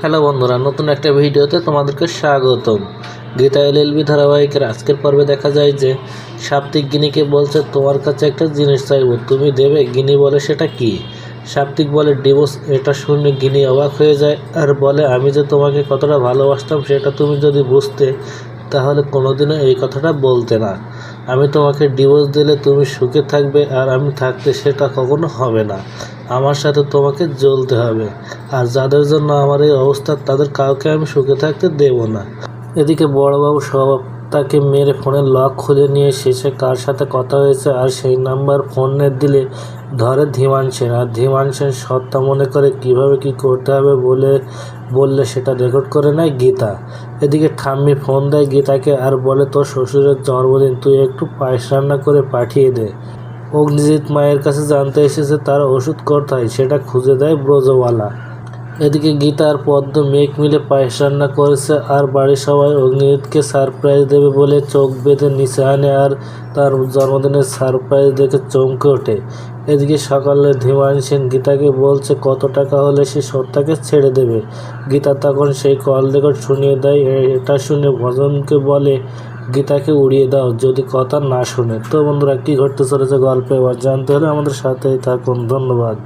Hello বন্ধুরা, নতুন একটা ভিডিওতে তোমাদেরকে স্বাগতম। গীতা এলএলবি ধারাবাহিকের আজকের পর্বে দেখা যায় যে সাপ্তিক গিনিকে বলছে, তোমার কাছে একটা জিনিস চাইবো, তুমি দেবে? গিনি বলে, সেটা কি? সাপ্তিক বলে, ডিভোর্স। এটা শুনে গিনি অবাক হয়ে যায় আর বলে, আমি যে তোমাকে কতটা ভালোবাসতাম সেটা তুমি যদি বুঝতে তাহলে কোনোদিনও এই কথাটা বলতে না। আমি তোমাকে ডিভোর্স দিলে তুমি সুখে থাকবে আর আমি থাকতে সেটা কখনো হবে না। আমার সাথে তোমাকে জ্বলতে হবে, আর যাদের জন্য আমার এই অবস্থা তাদের কাউকে আমি সুখে থাকতে দেব না। এদিকে বড়বাবু সব তাকে মেরে ফোনের লক খুলে নিয়ে শেষে কার সাথে কথা হয়েছে আর সেই নাম্বার ফোনে দিলে ধরে ধীমান সেন, আর ধীমান সেন সত্তা মনে করে কিভাবে কি করতে হবে বললে সেটা রেকর্ড করে নেয় গীতা। এদিকে ঠাম্মি ফোন দেয় গীতাকে আর বলে, তোর শ্বশুরের জন্মদিন, তুই একটু পায়েস রান্না করে পাঠিয়ে দে। অগ্নিজিৎ মায়ের কাছে জানতে এসেছে তার ওষুধ কোথায়, সেটা খুঁজে দেয় ব্রজওয়ালা। এদিকে গীতা আর পদ্ম মেঘ মিলে পায়েস রান্না করেছে আর বাড়ির সবাই অগ্নিজিৎকে সারপ্রাইজ দেবে বলে চোখ বেঁধে নিচে আনে আর তার জন্মদিনের সারপ্রাইজ দেখে চমকে ওঠে। এদিকে সকালে ধীমান সেন গীতাকে বলছে কত টাকা হলে সে সত্যাকে ছেড়ে দেবে। গীতা তখন সেই কল রেকর্ড শুনিয়ে দেয়। এটা শুনে ভজনকে বলে, গীতাকে উড়িয়ে দাও যদি কথা না শুনে। তো বন্ধুরা, কি ঘটতে চলেছে গল্পে এবার জানতে হলে আমাদের সাথেই থাকুন। ধন্যবাদ।